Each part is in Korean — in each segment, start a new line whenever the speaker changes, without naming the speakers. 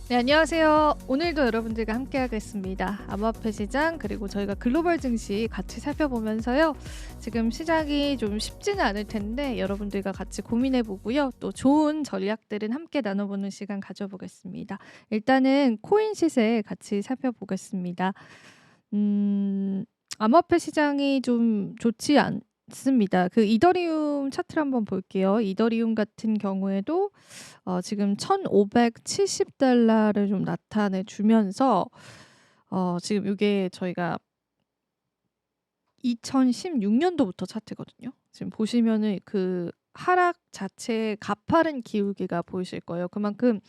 네, 안녕하세요. 오늘도 여러분들과 함께 하겠습니다. 암호화폐 시장 그리고 저희가 글로벌 증시 같이 살펴보면서요. 지금 시장이 좀 쉽지는 않을 텐데 여러분들과 같이 고민해 보고요. 또 좋은 전략들은 함께 나눠보는 시간 가져보겠습니다. 일단은 코인 시세 같이 살펴보겠습니다. 음, 암호화폐 시장이 좀 좋지 않습니다. 그 이더리움 차트를 한번 볼게요. 이더리움 같은 경우에도 지금 1,570달러를 좀 나타내 주면서 지금 이게 저희가 2016년도부터 차트거든요. 지금 보시면은 그 하락 자체의 가파른 기울기가 보이실 거예요. 그만큼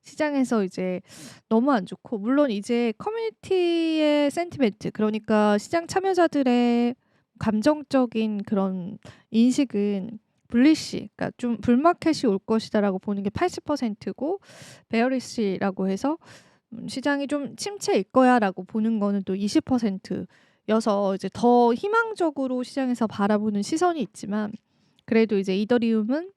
시장에서 이제 너무 안 좋고, 물론 이제 커뮤니티의 센티멘트, 그러니까 시장 참여자들의 감정적인 그런 인식은 불리시, 그러니까 좀 불마켓이 올 것이다라고 보는 게 80%고, 베어리시라고 해서 시장이 좀 침체일 거야라고 보는 거는 또 20%여서 이제 더 희망적으로 시장에서 바라보는 시선이 있지만, 그래도 이제 이더리움은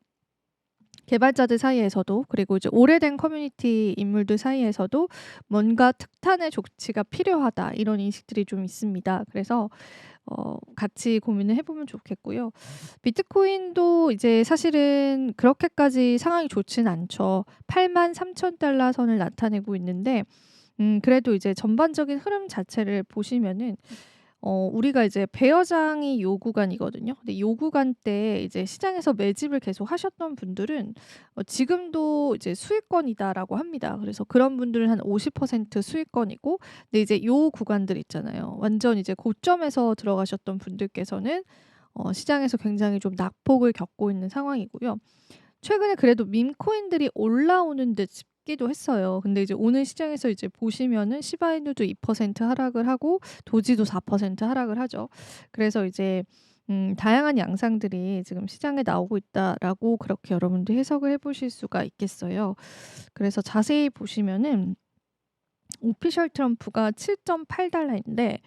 개발자들 사이에서도, 그리고 이제 오래된 커뮤니티 인물들 사이에서도 뭔가 특단의 조치가 필요하다, 이런 인식들이 좀 있습니다. 그래서 같이 고민을 해보면 좋겠고요. 비트코인도 이제 사실은 그렇게까지 상황이 좋지는 않죠. 83,000달러 선을 나타내고 있는데, 그래도 이제 전반적인 흐름 자체를 보시면은 우리가 이제 배여장이 요 구간이거든요. 근데 요 구간 때 이제 시장에서 매집을 계속 하셨던 분들은 지금도 이제 수익권이다라고 합니다. 그래서 그런 분들은 한 50% 수익권이고, 근데 이제 요 구간들 있잖아요. 완전 이제 고점에서 들어가셨던 분들께서는 시장에서 굉장히 좀 낙폭을 겪고 있는 상황이고요. 최근에 그래도 밈코인들이 올라오는 듯 싶기도 했어요. 근데 이제 오늘 시장에서 이제 보시면은 시바이누도 2% 하락을 하고 도지도 4% 하락을 하죠. 그래서 이제 다양한 양상들이 지금 시장에 나오고 있다라고 그렇게 여러분들 해석을 해 보실 수가 있겠어요. 그래서 자세히 보시면은 오피셜 트럼프가 7.8달러인데,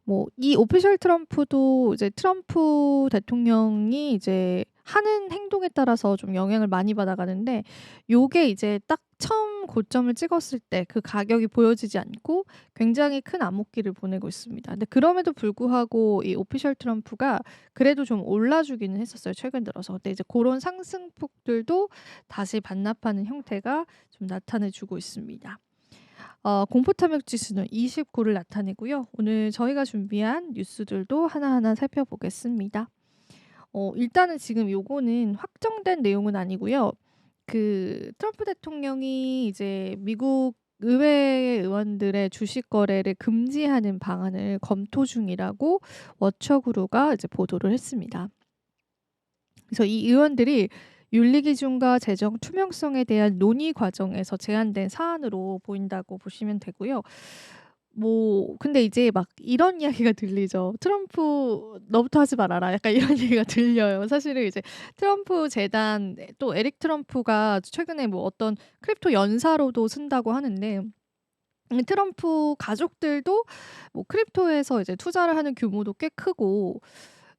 뭐 이 오피셜 트럼프도 이제 트럼프 대통령이 이제 하는 행동에 따라서 좀 영향을 많이 받아가는데, 요게 이제 딱 처음 고점을 찍었을 때 그 가격이 보여지지 않고 굉장히 큰 암흑기를 보내고 있습니다. 근데 그럼에도 불구하고 이 오피셜 트럼프가 그래도 좀 올라주기는 했었어요, 최근 들어서. 근데 이제 그런 상승폭들도 다시 반납하는 형태가 좀 나타내 주고 있습니다. 공포 탐욕 지수는 29를 나타내고요. 오늘 저희가 준비한 뉴스들도 하나하나 살펴보겠습니다. 일단은 지금 요거는 확정된 내용은 아니고요. 그 트럼프 대통령이 이제 미국 의회 의원들의 주식 거래를 금지하는 방안을 검토 중이라고 워처그루가 이제 보도를 했습니다. 그래서 이 의원들이 윤리 기준과 재정 투명성에 대한 논의 과정에서 제안된 사안으로 보인다고 보시면 되고요. 뭐 근데 이제 막 이런 이야기가 들리죠. "트럼프 너부터 하지 말아라." 약간 이런 얘기가 들려요. 사실은 이제 트럼프 재단, 또 에릭 트럼프가 최근에 뭐 어떤 크립토 연사로도 쓴다고 하는데, 트럼프 가족들도 뭐 크립토에서 이제 투자를 하는 규모도 꽤 크고,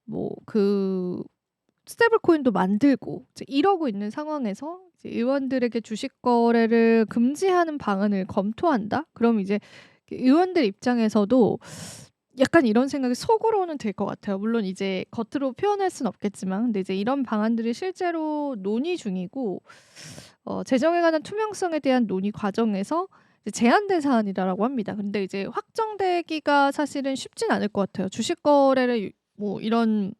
뭐그 스테이블 코인도 만들고 이제 이러고 있는 상황에서 이제 의원들에게 주식 거래를 금지하는 방안을 검토한다? 그럼 이제 의원들 입장에서도 약간 이런 생각이 속으로는 들 것 같아요. 물론 이제 겉으로 표현할 수는 없겠지만, 근데 이제 이런 방안들이 실제로 논의 중이고, 재정에 관한 투명성에 대한 논의 과정에서 이제 제한된 사안이다라고 합니다. 근데 이제 확정되기가 사실은 쉽진 않을 것 같아요. 주식 거래를 뭐 이런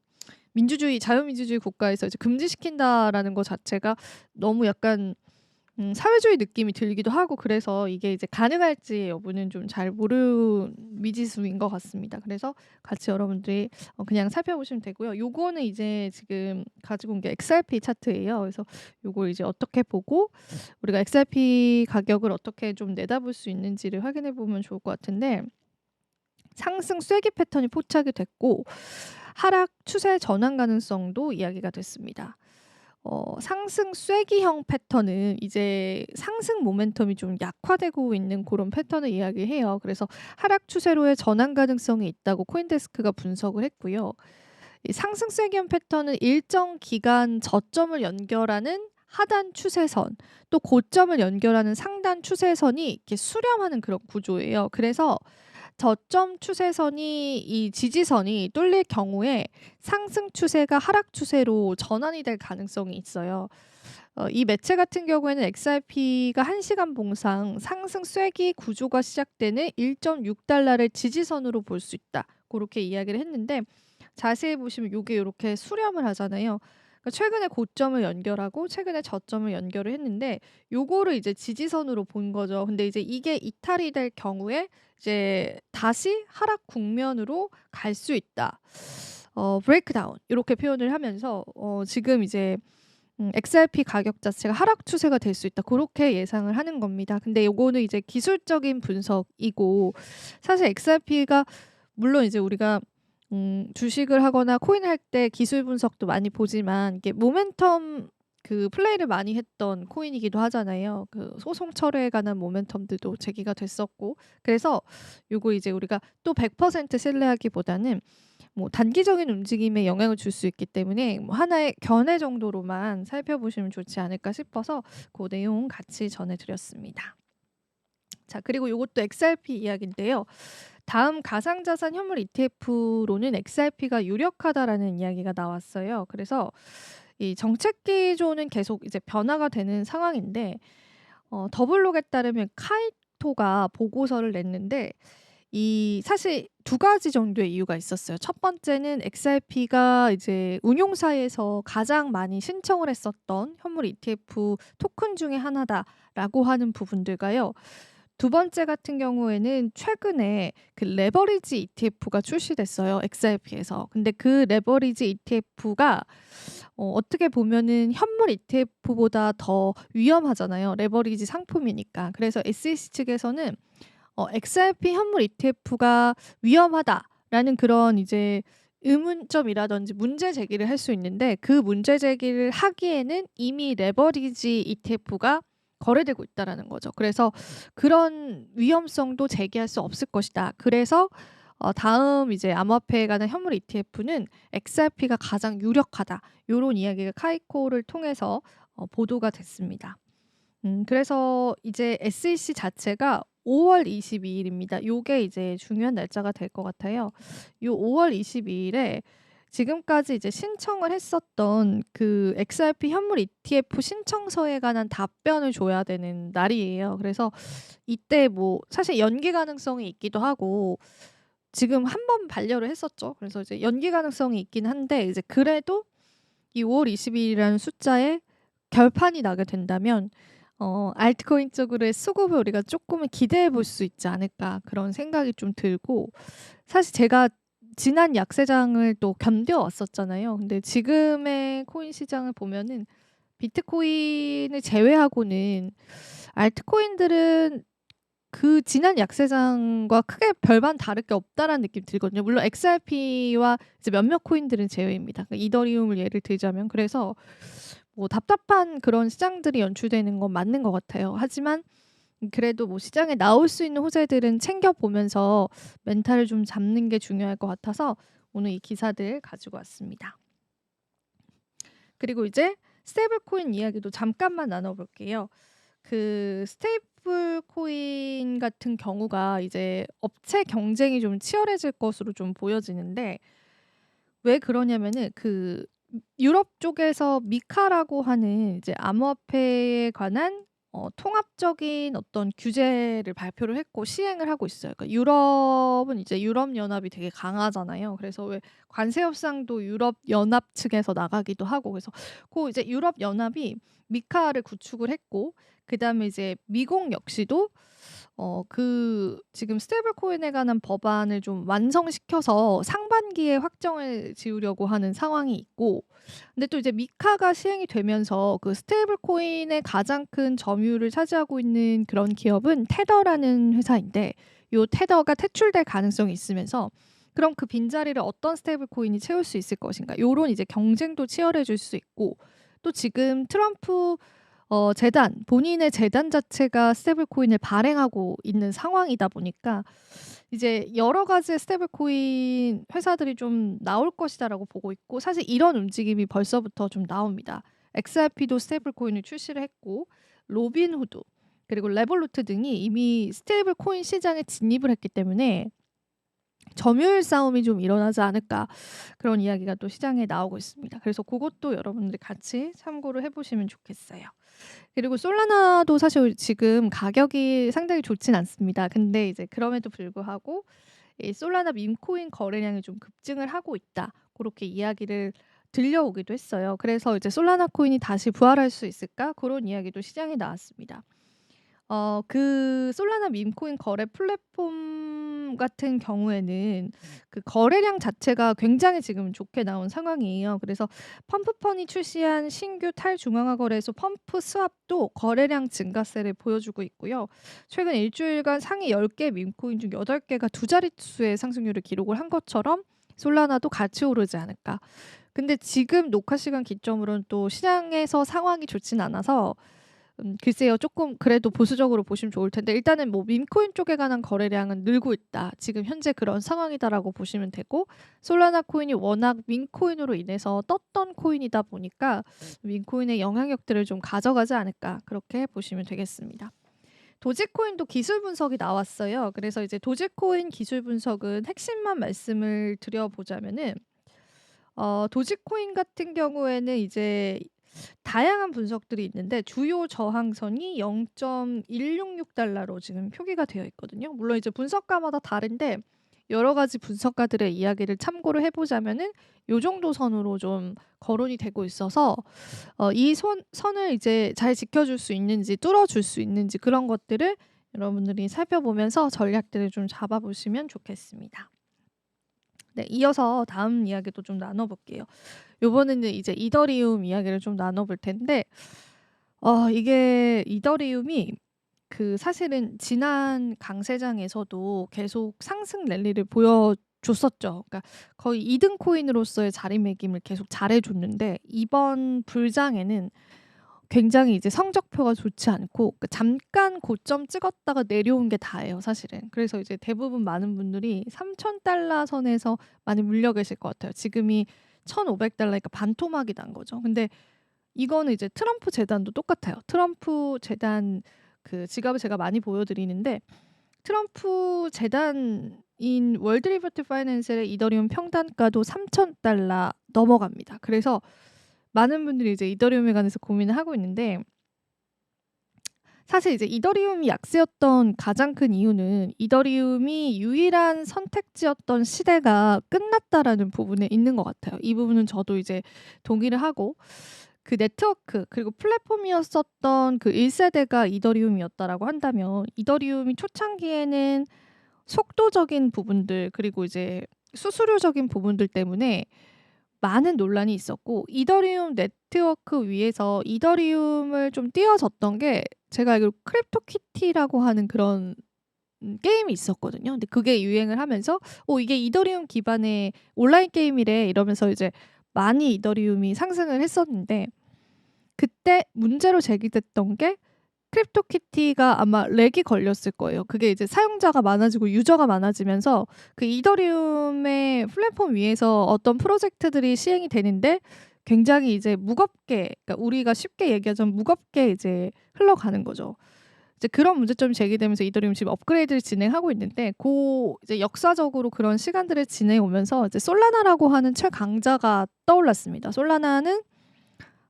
자유민주주의 국가에서 이제 금지시킨다라는 것 자체가 너무 약간 사회주의 느낌이 들기도 하고, 그래서 이게 이제 가능할지 여부는 좀 잘 모르는 미지수인 것 같습니다. 그래서 같이 여러분들이 그냥 살펴보시면 되고요. 요거는 이제 지금 가지고 온 게 XRP 차트예요. 그래서 요걸 이제 어떻게 보고 우리가 XRP 가격을 어떻게 좀 내다볼 수 있는지를 확인해 보면 좋을 것 같은데, 상승 쐐기 패턴이 포착이 됐고 하락 추세 전환 가능성도 이야기가 됐습니다. 상승 쐐기형 패턴은 이제 상승 모멘텀이 좀 약화되고 있는 그런 패턴을 이야기해요. 그래서 하락 추세로의 전환 가능성이 있다고 코인데스크가 분석을 했고요. 이 상승 쐐기형 패턴은 일정 기간 저점을 연결하는 하단 추세선 또 고점을 연결하는 상단 추세선이 이렇게 수렴하는 그런 구조예요. 그래서 저점 추세선이 이 지지선이 뚫릴 경우에 상승 추세가 하락 추세로 전환이 될 가능성이 있어요. 이 매체 같은 경우에는 XRP가 1시간 봉상 상승 쐐기 구조가 시작되는 1.6달러를 지지선으로 볼 수 있다. 그렇게 이야기를 했는데 자세히 보시면 요게 요렇게 수렴을 하잖아요. 그러니까 최근에 고점을 연결하고 최근에 저점을 연결을 했는데 요거를 이제 지지선으로 본 거죠. 근데 이제 이게 이탈이 될 경우에 이제 다시 하락 국면으로 갈 수 있다. 브레이크다운 이렇게 표현을 하면서 지금 이제 XRP 가격 자체가 하락 추세가 될 수 있다. 그렇게 예상을 하는 겁니다. 근데 요거는 이제 기술적인 분석이고 사실 XRP가 물론 이제 우리가 주식을 하거나 코인 할 때 기술 분석도 많이 보지만 이게 모멘텀 그 플레이를 많이 했던 코인이기도 하잖아요. 그 소송 철회에 관한 모멘텀들도 제기가 됐었고 그래서 요거 이제 우리가 또 100% 신뢰하기보다는 뭐 단기적인 움직임에 영향을 줄 수 있기 때문에 뭐 하나의 견해 정도로만 살펴보시면 좋지 않을까 싶어서 그 내용 같이 전해드렸습니다. 자, 그리고 요것도 XRP 이야기인데요. 다음 가상자산 현물 ETF로는 XRP가 유력하다라는 이야기가 나왔어요. 그래서 이 정책 기조는 계속 이제 변화가 되는 상황인데 더블록에 따르면 카이토가 보고서를 냈는데 이 사실 두 가지 정도의 이유가 있었어요. 첫 번째는 XRP가 이제 운용사에서 가장 많이 신청을 했었던 현물 ETF 토큰 중에 하나다라고 하는 부분들과요. 두 번째 같은 경우에는 최근에 그 레버리지 ETF가 출시됐어요. XRP에서. 근데 그 레버리지 ETF가 어떻게 보면은 현물 ETF보다 더 위험하잖아요. 레버리지 상품이니까. 그래서 SEC 측에서는 XRP 현물 ETF가 위험하다라는 그런 이제 의문점이라든지 문제 제기를 할 수 있는데 그 문제 제기를 하기에는 이미 레버리지 ETF가 거래되고 있다라는 거죠. 그래서 그런 위험성도 제기할 수 없을 것이다. 그래서 다음 이제 암호화폐에 관한 현물 ETF는 XRP가 가장 유력하다. 요런 이야기가 카이코를 통해서 보도가 됐습니다. 그래서 이제 SEC 자체가 5월 22일입니다. 요게 이제 중요한 날짜가 될 것 같아요. 요 5월 22일에 지금까지 이제 신청을 했었던 그 XRP 현물 ETF 신청서에 관한 답변을 줘야 되는 날이에요. 그래서 이때 뭐 사실 연기 가능성이 있기도 하고 지금 한 번 반려를 했었죠. 그래서 이제 연기 가능성이 있긴 한데 이제 그래도 이 5월 22일이라는 숫자에 결판이 나게 된다면 알트코인 쪽으로의 수급을 우리가 조금은 기대해 볼 수 있지 않을까 그런 생각이 좀 들고 사실 제가 지난 약세장을 또 견뎌왔었잖아요. 근데 지금의 코인 시장을 보면은 비트코인을 제외하고는 알트코인들은 그 지난 약세장과 크게 별반 다를 게 없다라는 느낌이 들거든요. 물론 XRP와 이제 몇몇 코인들은 제외입니다. 그러니까 이더리움을 예를 들자면 그래서 뭐 답답한 그런 시장들이 연출되는 건 맞는 것 같아요. 하지만 그래도 뭐 시장에 나올 수 있는 호재들은 챙겨보면서 멘탈을 좀 잡는 게 중요할 것 같아서 오늘 이 기사들 가지고 왔습니다. 그리고 이제 스테이블 코인 이야기도 잠깐만 나눠볼게요. 그 스테이블 코인 같은 경우가 이제 업체 경쟁이 좀 치열해질 것으로 좀 보여지는데 왜 그러냐면은 그 유럽 쪽에서 미카라고 하는 이제 암호화폐에 관한 통합적인 어떤 규제를 발표를 했고 시행을 하고 있어요. 그러니까 유럽은 이제 유럽 연합이 되게 강하잖아요. 그래서 왜 관세 협상도 유럽 연합 측에서 나가기도 하고 그래서 그 이제 유럽 연합이 미카를 구축을 했고 그다음에 이제 미국 역시도 그 지금 스테이블 코인에 관한 법안을 좀 완성시켜서 상반기에 확정을 지으려고 하는 상황이 있고 근데 또 이제 미카가 시행이 되면서 그 스테이블 코인의 가장 큰 점유율을 차지하고 있는 그런 기업은 테더라는 회사인데 요 테더가 퇴출될 가능성이 있으면서 그럼 그 빈자리를 어떤 스테이블 코인이 채울 수 있을 것인가 요런 이제 경쟁도 치열해질 수 있고 또 지금 트럼프 재단 본인의 재단 자체가 스테이블 코인을 발행하고 있는 상황이다 보니까 이제 여러 가지의 스테이블 코인 회사들이 좀 나올 것이다라고 보고 있고 사실 이런 움직임이 벌써부터 좀 나옵니다. XRP도 스테이블 코인을 출시를 했고 로빈후드 그리고 레볼루트 등이 이미 스테이블 코인 시장에 진입을 했기 때문에 점유율 싸움이 좀 일어나지 않을까 그런 이야기가 또 시장에 나오고 있습니다. 그래서 그것도 여러분들이 같이 참고를 해보시면 좋겠어요. 그리고 솔라나도 사실 지금 가격이 상당히 좋진 않습니다. 근데 이제 그럼에도 불구하고 이 솔라나 밈코인 거래량이 좀 급증을 하고 있다. 그렇게 이야기를 들려오기도 했어요. 그래서 이제 솔라나 코인이 다시 부활할 수 있을까? 그런 이야기도 시장에 나왔습니다. 그 솔라나 밈코인 거래 플랫폼 같은 경우에는 그 거래량 자체가 굉장히 지금 좋게 나온 상황이에요. 그래서 펌프펀이 출시한 신규 탈중앙화 거래소 펌프 스왑도 거래량 증가세를 보여주고 있고요. 최근 일주일간 상위 10개 밈코인 중 8개가 두 자릿수의 상승률을 기록을 한 것처럼 솔라나도 같이 오르지 않을까. 근데 지금 녹화 시간 기점으로는 또 시장에서 상황이 좋진 않아서 글쎄요. 조금 그래도 보수적으로 보시면 좋을 텐데 일단은 뭐 밈코인 쪽에 관한 거래량은 늘고 있다. 지금 현재 그런 상황이다라고 보시면 되고 솔라나 코인이 워낙 밈코인으로 인해서 떴던 코인이다 보니까 밈코인의 영향력들을 좀 가져가지 않을까 그렇게 보시면 되겠습니다. 도지코인도 기술 분석이 나왔어요. 그래서 이제 도지코인 기술 분석은 핵심만 말씀을 드려보자면은 도지코인 같은 경우에는 이제 다양한 분석들이 있는데 주요 저항선이 0.166달러로 지금 표기가 되어 있거든요. 물론 이제 분석가마다 다른데 여러 가지 분석가들의 이야기를 참고를 해보자면은 요 정도 선으로 좀 거론이 되고 있어서 이 선을 이제 잘 지켜줄 수 있는지 뚫어줄 수 있는지 그런 것들을 여러분들이 살펴보면서 전략들을 좀 잡아보시면 좋겠습니다. 네, 이어서 다음 이야기도 좀 나눠볼게요. 요번에는 이제 이더리움 이야기를 좀 나눠볼 텐데 이게 이더리움이 그 사실은 지난 강세장에서도 계속 상승 랠리를 보여줬었죠. 그러니까 거의 2등 코인으로서의 자리매김을 계속 잘해줬는데 이번 불장에는 굉장히 이제 성적표가 좋지 않고 잠깐 고점 찍었다가 내려온 게 다예요, 사실은. 그래서 이제 대부분 많은 분들이 3,000달러 선에서 많이 물려 계실 것 같아요. 지금이 1,500달러니까 반토막이 난 거죠. 근데 이거는 이제 트럼프 재단도 똑같아요. 트럼프 재단 그 지갑을 제가 많이 보여드리는데 트럼프 재단인 월드 리버티 파이낸셜의 이더리움 평단가도 3,000달러 넘어갑니다. 그래서 많은 분들이 이제 이더리움에 관해서 고민을 하고 있는데 사실 이제 이더리움이 약세였던 가장 큰 이유는 이더리움이 유일한 선택지였던 시대가 끝났다라는 부분에 있는 것 같아요. 이 부분은 저도 이제 동의를 하고 그 네트워크 그리고 플랫폼이었었던 그 1세대가 이더리움이었다라고 한다면 이더리움이 초창기에는 속도적인 부분들 그리고 이제 수수료적인 부분들 때문에 많은 논란이 있었고 이더리움 네트워크 위에서 이더리움을 좀 띄워줬던 게 제가 알기로 크립토키티라고 하는 그런 게임이 있었거든요. 근데 그게 유행을 하면서 이게 이더리움 기반의 온라인 게임이래 이러면서 이제 많이 이더리움이 상승을 했었는데 그때 문제로 제기됐던 게 크립토키티가 아마 렉이 걸렸을 거예요. 그게 이제 사용자가 많아지고 유저가 많아지면서 그 이더리움의 플랫폼 위에서 어떤 프로젝트들이 시행이 되는데 굉장히 이제 무겁게, 그러니까 우리가 쉽게 얘기하자면 무겁게 이제 흘러가는 거죠. 이제 그런 문제점이 제기되면서 이더리움 지금 업그레이드를 진행하고 있는데 이제 역사적으로 그런 시간들을 지내 오면서 이제 솔라나라고 하는 최강자가 떠올랐습니다. 솔라나는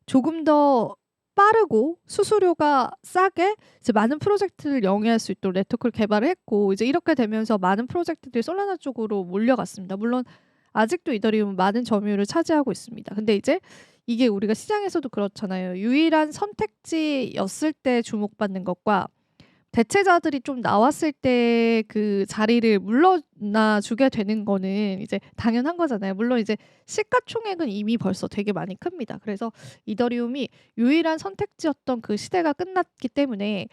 조금 더 빠르고 수수료가 싸게 이제 많은 프로젝트를 영위할 수 있도록 네트워크를 개발을 했고 이제 이렇게 되면서 많은 프로젝트들이 솔라나 쪽으로 몰려갔습니다. 물론 아직도 이더리움은 많은 점유율을 차지하고 있습니다. 근데 이제 이게 우리가 시장에서도 그렇잖아요. 유일한 선택지였을 때 주목받는 것과 대체자들이 좀 나왔을 때 그 자리를 물러나 주게 되는 거는 이제 당연한 거잖아요. 물론 이제 시가총액은 이미 벌써 되게 많이 큽니다. 그래서 이더리움이 유일한 선택지였던 그 시대가 끝났기 때문에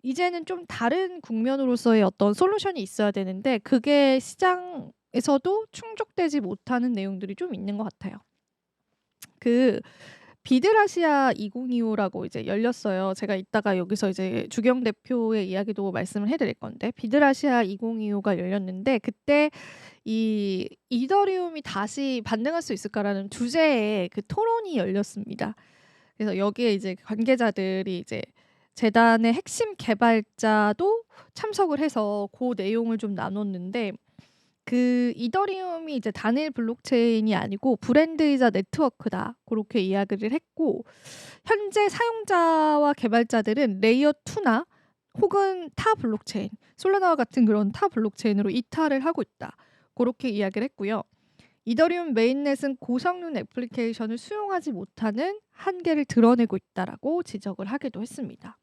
이제는 좀 다른 국면으로서의 어떤 솔루션이 있어야 되는데 그게 시장에서도 충족되지 못하는 내용들이 좀 있는 것 같아요. 그 비드라시아 2025라고 이제 열렸어요. 제가 이따가 여기서 이제 주경 대표의 이야기도 말씀을 해드릴 건데 비드라시아 2025가 열렸는데 그때 이 이더리움이 다시 반등할 수 있을까라는 주제의 그 토론이 열렸습니다. 그래서 여기에 이제 관계자들이 이제 재단의 핵심 개발자도 참석을 해서 그 내용을 좀 나눴는데 그 이더리움이 이제 단일 블록체인이 아니고 브랜드이자 네트워크다. 그렇게 이야기를 했고 현재 사용자와 개발자들은 레이어 2나 혹은 타 블록체인, 솔라나와 같은 그런 타 블록체인으로 이탈을 하고 있다. 그렇게 이야기를 했고요. 이더리움 메인넷은 고성능 애플리케이션을 수용하지 못하는 한계를 드러내고 있다라고 지적을 하기도 했습니다.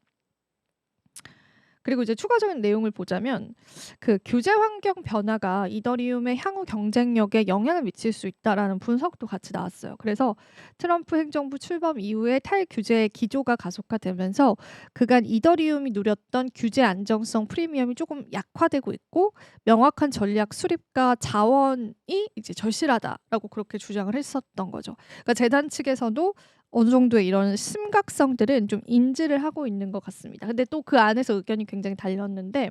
그리고 이제 추가적인 내용을 보자면 그 규제 환경 변화가 이더리움의 향후 경쟁력에 영향을 미칠 수 있다라는 분석도 같이 나왔어요. 그래서 트럼프 행정부 출범 이후에 탈규제 기조가 가속화되면서 그간 이더리움이 누렸던 규제 안정성 프리미엄이 조금 약화되고 있고 명확한 전략 수립과 자원이 이제 절실하다라고 그렇게 주장을 했었던 거죠. 그러니까 재단 측에서도 어느 정도의 이런 심각성들은 좀 인지를 하고 있는 것 같습니다. 근데 또 그 안에서 의견이 굉장히 달렸는데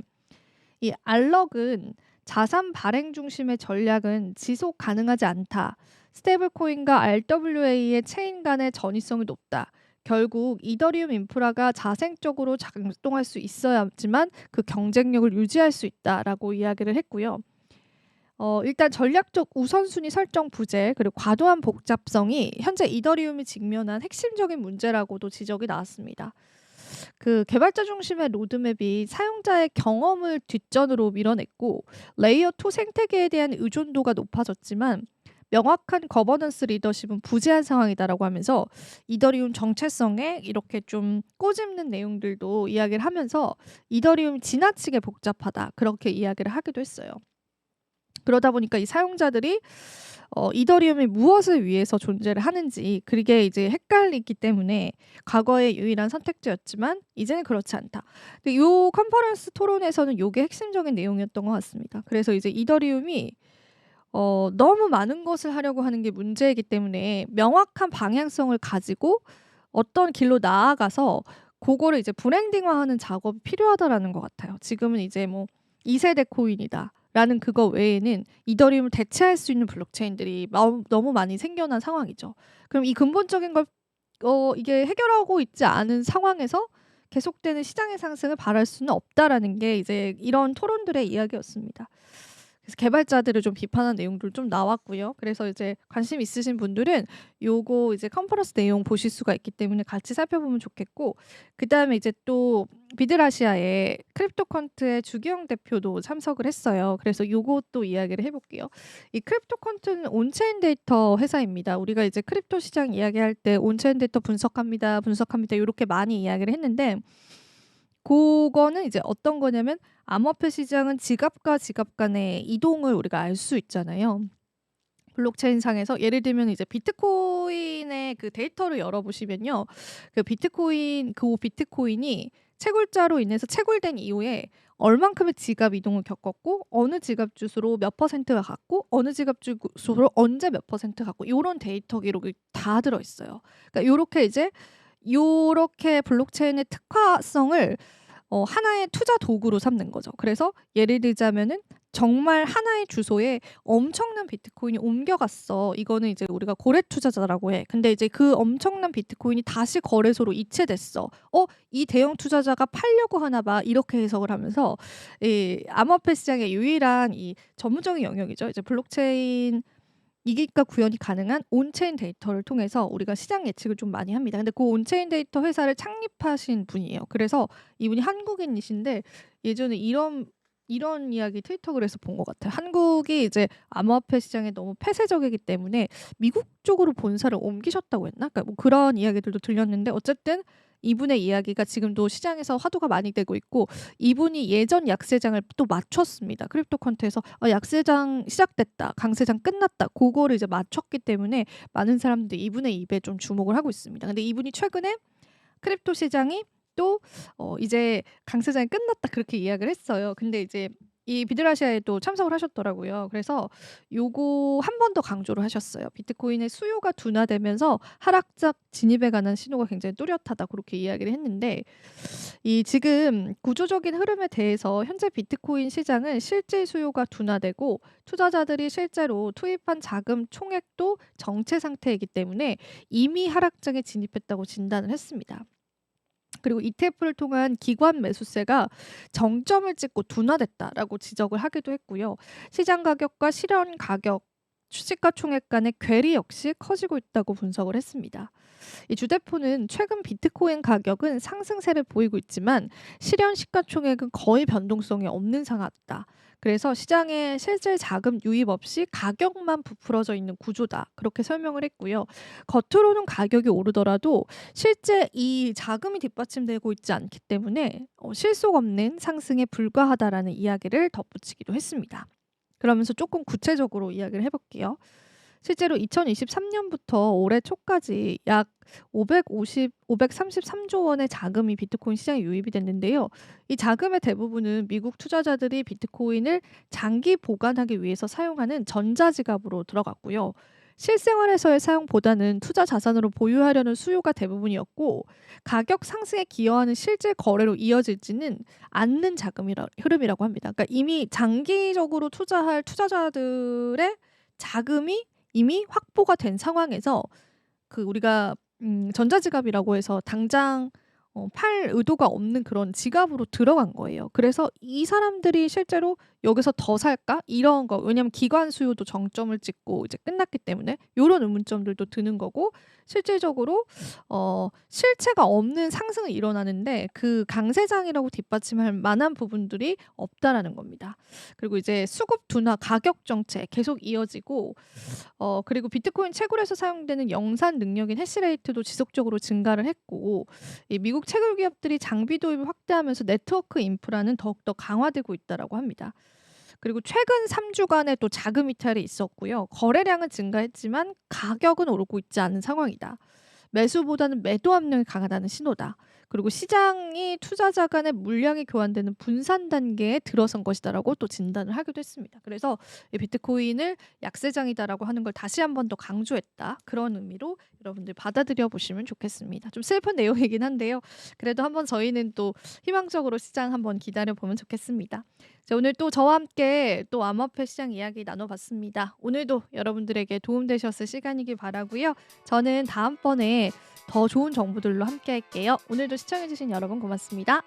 이 알럭은 자산 발행 중심의 전략은 지속 가능하지 않다. 스테이블 코인과 RWA의 체인 간의 전이성이 높다. 결국 이더리움 인프라가 자생적으로 작동할 수 있어야지만 그 경쟁력을 유지할 수 있다라고 이야기를 했고요. 일단 전략적 우선순위 설정 부재 그리고 과도한 복잡성이 현재 이더리움이 직면한 핵심적인 문제라고도 지적이 나왔습니다. 그 개발자 중심의 로드맵이 사용자의 경험을 뒷전으로 밀어냈고 레이어 2 생태계에 대한 의존도가 높아졌지만 명확한 거버넌스 리더십은 부재한 상황이다라고 하면서 이더리움 정체성에 이렇게 좀 꼬집는 내용들도 이야기를 하면서 이더리움이 지나치게 복잡하다 그렇게 이야기를 하기도 했어요. 그러다 보니까 이 사용자들이 이더리움이 무엇을 위해서 존재를 하는지 그게 이제 헷갈리기 때문에 과거의 유일한 선택지였지만 이제는 그렇지 않다. 근데 요 컨퍼런스 토론에서는 요게 핵심적인 내용이었던 것 같습니다. 그래서 이제 이더리움이 너무 많은 것을 하려고 하는 게 문제이기 때문에 명확한 방향성을 가지고 어떤 길로 나아가서 그거를 이제 브랜딩화하는 작업이 필요하다라는 것 같아요. 지금은 이제 뭐 2세대 코인이다. 라는 그거 외에는 이더리움을 대체할 수 있는 블록체인들이 너무 많이 생겨난 상황이죠. 그럼 이 근본적인 걸 이게 해결하고 있지 않은 상황에서 계속되는 시장의 상승을 바랄 수는 없다라는 게 이제 이런 토론들의 이야기였습니다. 그래서 개발자들을 좀 비판한 내용들 좀 나왔고요. 그래서 이제 관심 있으신 분들은 요거 이제 컨퍼런스 내용 보실 수가 있기 때문에 같이 살펴보면 좋겠고 그다음에 이제 또 비드라시아의 크립토컨트의 주기영 대표도 참석을 했어요. 그래서 요것도 이야기를 해볼게요. 이 크립토컨트는 온체인 데이터 회사입니다. 우리가 이제 크립토 시장 이야기할 때 온체인 데이터 분석합니다 요렇게 많이 이야기를 했는데 그거는 이제 어떤 거냐면 암호화폐 시장은 지갑과 지갑 간의 이동을 우리가 알 수 있잖아요. 블록체인 상에서 예를 들면 이제 비트코인의 그 데이터를 열어보시면요. 그 비트코인이 채굴자로 인해서 채굴된 이후에 얼만큼의 지갑 이동을 겪었고 어느 지갑 주소로 몇 퍼센트가 갔고 어느 지갑 주소로 언제 몇 퍼센트 갔고 요런 데이터 기록이 다 들어있어요. 그러니까 요렇게 이제 요렇게 블록체인의 특화성을 하나의 투자 도구로 삼는 거죠. 그래서 예를 들자면은 정말 하나의 주소에 엄청난 비트코인이 옮겨갔어. 이거는 이제 우리가 고래 투자자라고 해. 근데 이제 그 엄청난 비트코인이 다시 거래소로 이체됐어. 이 대형 투자자가 팔려고 하나 봐. 이렇게 해석을 하면서 이 암호화폐 시장의 유일한 이 전문적인 영역이죠. 이제 블록체인 이익과 구현이 가능한 온체인 데이터를 통해서 우리가 시장 예측을 좀 많이 합니다. 근데 그 온체인 데이터 회사를 창립하신 분이에요. 그래서 이분이 한국인이신데 예전에 이런 이야기 트위터 글에서 본 것 같아요. 한국이 이제 암호화폐 시장에 너무 폐쇄적이기 때문에 미국 쪽으로 본사를 옮기셨다고 했나? 그러니까 뭐 그런 이야기들도 들렸는데 어쨌든 이분의 이야기가 지금도 시장에서 화두가 많이 되고 있고 이분이 예전 약세장을 또 맞췄습니다. 크립토컨트에서 약세장 시작됐다. 강세장 끝났다. 그거를 이제 맞췄기 때문에 많은 사람들이 이분의 입에 좀 주목을 하고 있습니다. 근데 이분이 최근에 크립토 시장이 또 이제 강세장이 끝났다 그렇게 이야기를 했어요. 근데 이제 이 비드라시아에도 참석을 하셨더라고요. 그래서 요거 한 번 더 강조를 하셨어요. 비트코인의 수요가 둔화되면서 하락장 진입에 관한 신호가 굉장히 뚜렷하다 그렇게 이야기를 했는데 이 지금 구조적인 흐름에 대해서 현재 비트코인 시장은 실제 수요가 둔화되고 투자자들이 실제로 투입한 자금 총액도 정체 상태이기 때문에 이미 하락장에 진입했다고 진단을 했습니다. 그리고 ETF를 통한 기관 매수세가 정점을 찍고 둔화됐다라고 지적을 하기도 했고요. 시장 가격과 실현 가격, 시가총액 간의 괴리 역시 커지고 있다고 분석을 했습니다. 이 주대포는 최근 비트코인 가격은 상승세를 보이고 있지만 실현 시가총액은 거의 변동성이 없는 상황이다. 그래서 시장에 실제 자금 유입 없이 가격만 부풀어져 있는 구조다. 그렇게 설명을 했고요. 겉으로는 가격이 오르더라도 실제 이 자금이 뒷받침되고 있지 않기 때문에 실속 없는 상승에 불과하다라는 이야기를 덧붙이기도 했습니다. 그러면서 조금 구체적으로 이야기를 해볼게요. 실제로 2023년부터 올해 초까지 약 533조 원의 자금이 비트코인 시장에 유입이 됐는데요. 이 자금의 대부분은 미국 투자자들이 비트코인을 장기 보관하기 위해서 사용하는 전자지갑으로 들어갔고요. 실생활에서의 사용보다는 투자 자산으로 보유하려는 수요가 대부분이었고 가격 상승에 기여하는 실제 거래로 이어질지는 않는 흐름이라고 합니다. 그러니까 이미 장기적으로 투자할 투자자들의 자금이 이미 확보가 된 상황에서 그 우리가 전자지갑이라고 해서 당장 팔 의도가 없는 그런 지갑으로 들어간 거예요. 그래서 이 사람들이 실제로 여기서 더 살까? 이런 거. 왜냐면 기관 수요도 정점을 찍고 이제 끝났기 때문에 요런 의문점들도 드는 거고 실질적으로 실체가 없는 상승이 일어나는데 그 강세장이라고 뒷받침할 만한 부분들이 없다라는 겁니다. 그리고 이제 수급 둔화 가격 정책 계속 이어지고 그리고 비트코인 채굴에서 사용되는 영산 능력인 해시레이트도 지속적으로 증가를 했고 이 미국 채굴 기업들이 장비 도입을 확대하면서 네트워크 인프라는 더욱더 강화되고 있다라고 합니다. 그리고 최근 3주간에 또 자금 이탈이 있었고요. 거래량은 증가했지만 가격은 오르고 있지 않은 상황이다. 매수보다는 매도 압력이 강하다는 신호다. 그리고 시장이 투자자 간의 물량이 교환되는 분산 단계에 들어선 것이다라고 또 진단을 하기도 했습니다. 그래서 이 비트코인을 약세장이다라고 하는 걸 다시 한 번 더 강조했다. 그런 의미로 여러분들 받아들여 보시면 좋겠습니다. 좀 슬픈 내용이긴 한데요. 그래도 한번 저희는 또 희망적으로 시장 한번 기다려 보면 좋겠습니다. 자, 오늘 또 저와 함께 또 암호화폐 시장 이야기 나눠봤습니다. 오늘도 여러분들에게 도움되셨을 시간이길 바라고요. 저는 다음번에 더 좋은 정보들로 함께 할게요. 오늘도 시청해주신 여러분 고맙습니다.